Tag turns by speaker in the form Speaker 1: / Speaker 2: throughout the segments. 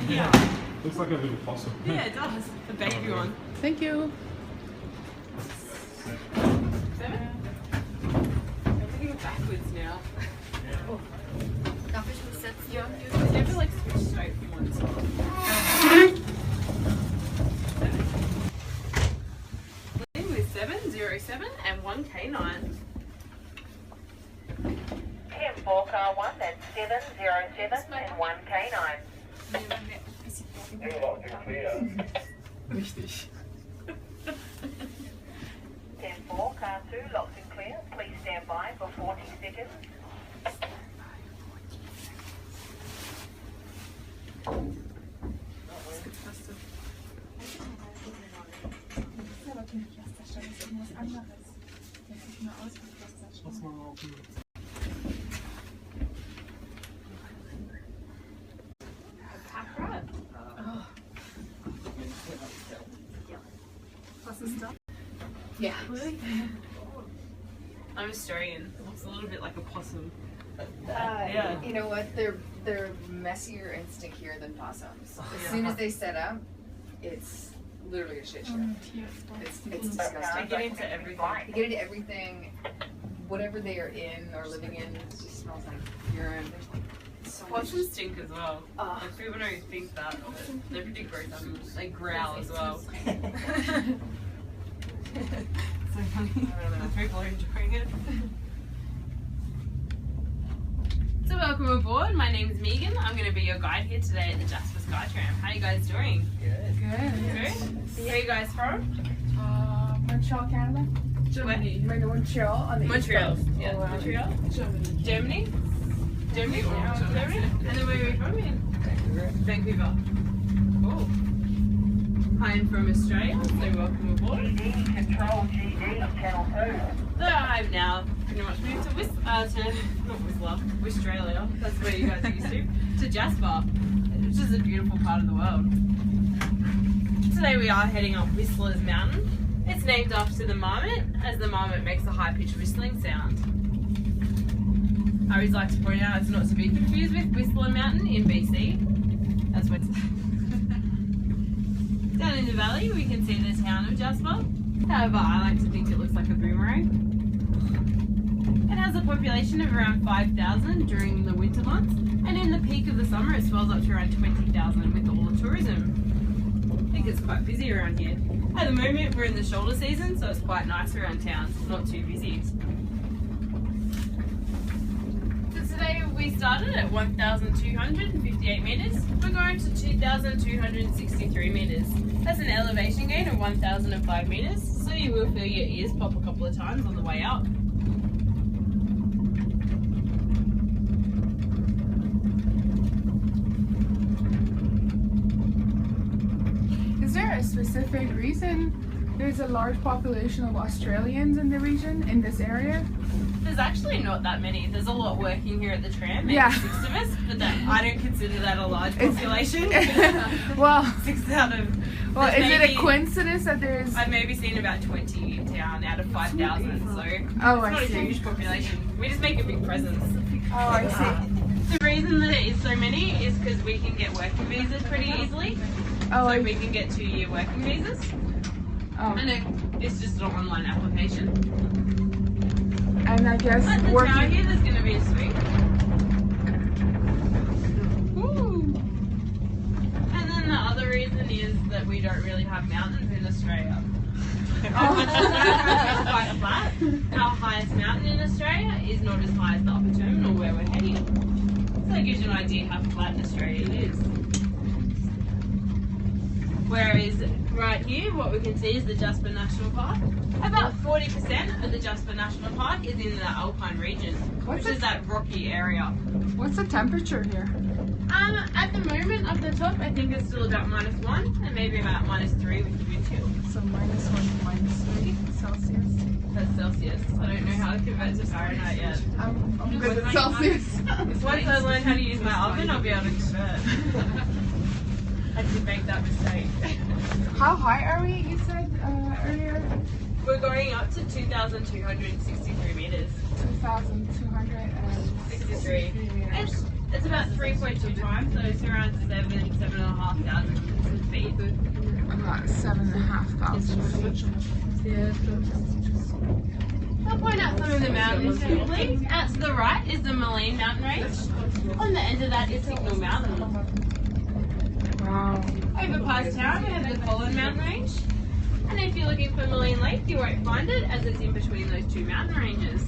Speaker 1: Yeah.
Speaker 2: Looks like a little possum.
Speaker 1: Yeah, it does. A baby one.
Speaker 3: Thank you.
Speaker 1: 7? I'm thinking it backwards now.
Speaker 4: Darf ich mich setzen?
Speaker 1: Yeah, it's never like switched straight from one side. With 707 and 1K9.
Speaker 5: 10-4 car 1, that's 707 and 1K9.
Speaker 3: Richtig.
Speaker 5: 10-4 car 2, locked and clear. Please stand by for 40 seconds.
Speaker 3: Yeah.
Speaker 1: I'm Australian. It looks a little bit like a possum. Yeah.
Speaker 4: You know what? They're messier and stinkier than possums. As soon as they set up, it's literally a shit show. It's disgusting.
Speaker 1: They get into everything.
Speaker 4: They get into everything, whatever they are in or living in. It just smells like urine. There's like so much.
Speaker 1: Possums stink as well. Like people don't think that, but they're pretty gross animals. They growl as well. So funny. The people are enjoying it. So welcome aboard. My name is Megan. I'm going to be your guide here today at the Jasper Skytram. How are you guys doing?
Speaker 3: Good.
Speaker 1: Good. Where are you guys from?
Speaker 3: Montreal, Canada.
Speaker 1: Germany.
Speaker 3: Montreal on the
Speaker 1: Montreal.
Speaker 3: East Coast.
Speaker 1: Yeah, Montreal.
Speaker 3: Germany.
Speaker 1: Germany. Germany. Germany. And then where are you from? Vancouver. Cool. I'm from Australia, so welcome aboard.
Speaker 5: GD, control GD, channel 2.
Speaker 1: So I've now pretty much moved to Australia, that's where you guys are used to Jasper, which is a beautiful part of the world. Today we are heading up Whistler's Mountain. It's named after the marmot, as the marmot makes a high-pitched whistling sound. I always like to point out it's not to be confused with Whistler Mountain in BC. That's where it's down in the valley we can see the town of Jasper. However, I like to think it looks like a boomerang. It has a population of around 5,000 during the winter months, and in the peak of the summer it swells up to around 20,000 with all the tourism. I think it's quite busy around here. At the moment we're in the shoulder season, so it's quite nice around town. It's not too busy. So today we started at 1,258 metres. We're going to 2,263 metres. That's an elevation gain of 1,005 metres, so you will feel your ears pop a couple of times on the way up.
Speaker 3: Is there a specific reason there's a large population of Australians in the region, in this area?
Speaker 1: There's actually not that many. There's a lot working here at the tram, maybe 6 of us, but I don't consider that a large population.
Speaker 3: Well,
Speaker 1: 6 out of...
Speaker 3: well, is it a coincidence that there's...
Speaker 1: I've maybe seen about 20 in town out of 5,000, so it's not a huge population. We just make a big presence.
Speaker 3: Oh, I see.
Speaker 1: The reason that it is so many is because we can get working visas pretty easily.
Speaker 3: Oh,
Speaker 1: So we can get 2-year working visas.
Speaker 3: Oh.
Speaker 1: And it's just an online application.
Speaker 3: And I guess
Speaker 1: At the tower
Speaker 3: working...
Speaker 1: here, there's going to be a swing. Woo. And then the other reason is that we don't really have mountains in Australia. It's quite flat. Our highest mountain in Australia is not as high as the upper terminal where we're heading. So that gives you an idea how flat Australia is. Whereas right here, what we can see is the Jasper National Park. About 40% of the Jasper National Park is in the Alpine region, which is that rocky area.
Speaker 3: What's the temperature here?
Speaker 1: At the moment, up the top, I think it's still about -1 and maybe about -3 with the wind chill.
Speaker 3: So -1 to -3 Celsius.
Speaker 1: That's Celsius. I don't know how to convert to Fahrenheit yet.
Speaker 3: I'm good at Celsius.
Speaker 1: Once I learn how to use my oven, I'll be able to convert. I did make that mistake.
Speaker 3: How high are we, you said earlier?
Speaker 1: We're going up to 2,263 metres.
Speaker 3: 2,263 meters.
Speaker 1: It's about 3.2 times, so it's around 7,500 feet.
Speaker 3: About 7,500 feet.
Speaker 1: I'll point out some of the mountains quickly. Out to the right is the Moline mountain range. On the end of that is Signal Mountain.
Speaker 3: Wow.
Speaker 1: Over past town we have the Colin mountain range. And if you're looking for Moline Lake, you won't find it as it's in between those two mountain ranges.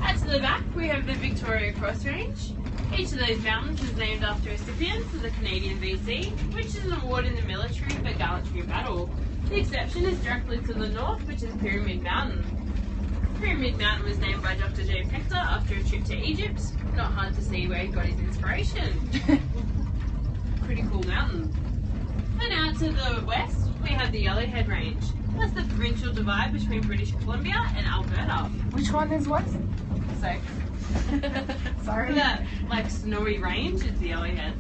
Speaker 1: Out to the back we have the Victoria Cross Range. Each of those mountains is named after recipients of the Canadian VC, which is an award in the military for gallantry in battle. The exception is directly to the north, which is Pyramid Mountain. Pyramid Mountain was named by Dr. James Hector after a trip to Egypt. Not hard to see where he got his inspiration. Pretty cool mountain. And out to the west, we have the Yellowhead Range. That's the provincial divide between British Columbia and Alberta.
Speaker 3: Which one is what?
Speaker 1: So,
Speaker 3: Sorry.
Speaker 1: that like snowy range is the Yellowhead.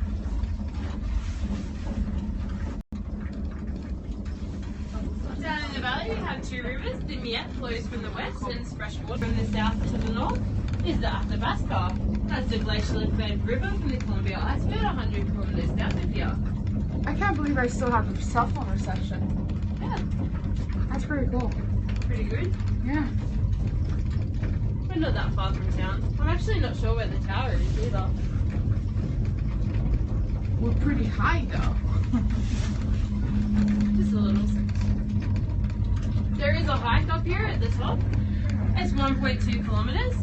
Speaker 1: Down in the valley, we have two rivers. The Miette flows from the west and fresh water from the south to the north is the Athabasca. That's the glacially fed river from the Columbia Iceberg 100 kilometers south of here.
Speaker 3: I can't believe I still have a cell phone reception.
Speaker 1: Yeah,
Speaker 3: That's pretty cool.
Speaker 1: pretty good.
Speaker 3: Yeah.
Speaker 1: We're not that far from town. I'm actually not sure where the tower is either.
Speaker 3: We're pretty high though.
Speaker 1: Just a little. There is a hike up here at the top. It's 1.2 kilometers,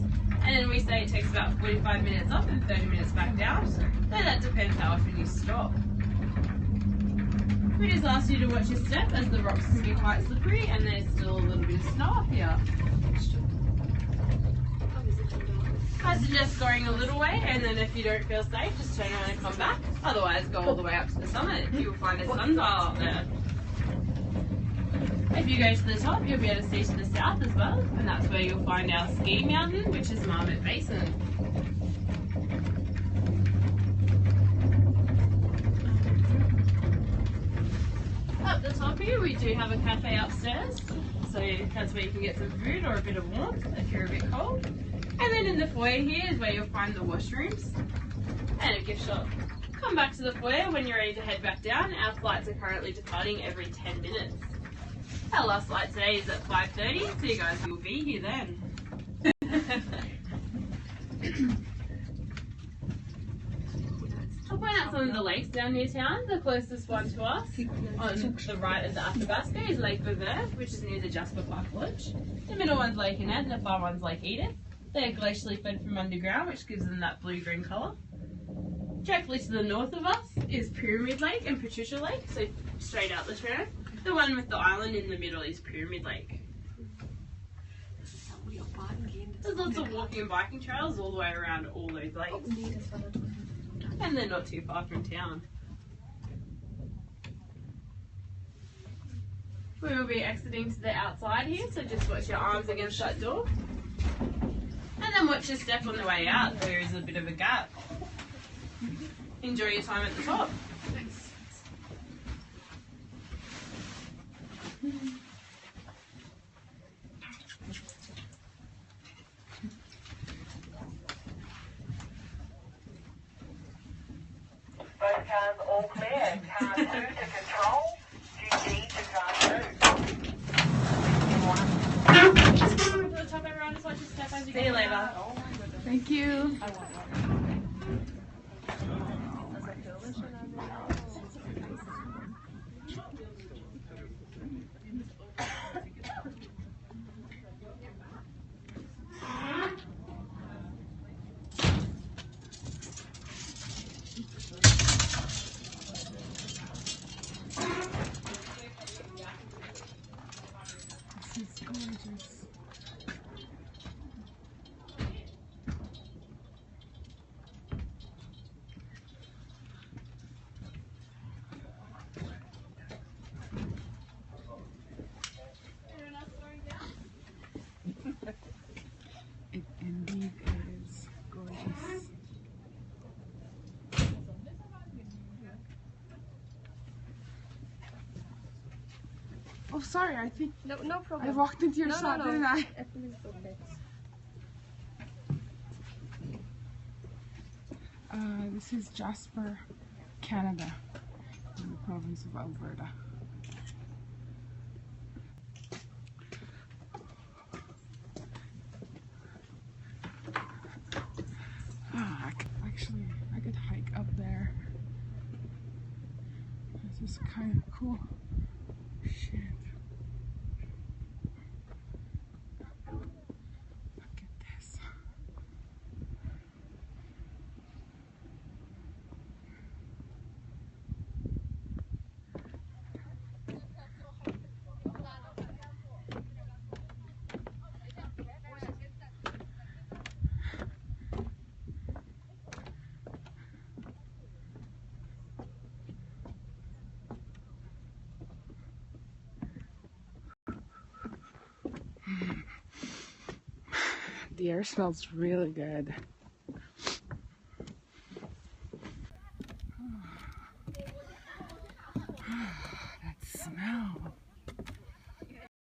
Speaker 1: and then we say it takes about 45 minutes up and 30 minutes back down. So that depends how often you stop. We just ask you to watch your step as the rocks can be quite slippery and there's still a little bit of snow up here. I suggest going a little way, and then if you don't feel safe, just turn around and come back. Otherwise, go all the way up to the summit. You will find a sundial up there. If you go to the top, you'll be able to see to the south as well, and that's where you'll find our ski mountain, which is Marmot Basin. Up the top here, we do have a cafe upstairs, so that's where you can get some food or a bit of warmth if you're a bit cold. And then in the foyer here is where you'll find the washrooms and a gift shop. Come back to the foyer when you're ready to head back down. Our flights are currently departing every 10 minutes. Our last flight today is at 5:30, so you guys will be here then. I'll point out some of the lakes down near town. The closest one to us on the right of the Athabasca is Lake Bever, which is near the Jasper Park Lodge. The middle one's Lake Annette and the far one's Lake Edith. They're glacially fed from underground, which gives them that blue-green colour. Directly to the north of us is Pyramid Lake and Patricia Lake, so straight out the turn. The one with the island in the middle is Pyramid Lake. There's lots of walking and biking trails all the way around all those lakes. And they're not too far from town. We will be exiting to the outside here, so just watch your arms against that door. And then watch your step on the way out. There is a bit of a gap. Enjoy your time at the top.
Speaker 5: Both cars all clear. Car 2 to control. GG to car 2.
Speaker 1: See you later.
Speaker 3: Thank you. This is gorgeous. It indeed is gorgeous. Oh, sorry, I think
Speaker 2: No problem.
Speaker 3: I walked into your shop, didn't I?
Speaker 2: Everything's okay.
Speaker 3: This is Jasper, Canada, in the province of Alberta. Actually, I could hike up there. This is kind of cool. Shit. Look at this. The air smells really good. That smell.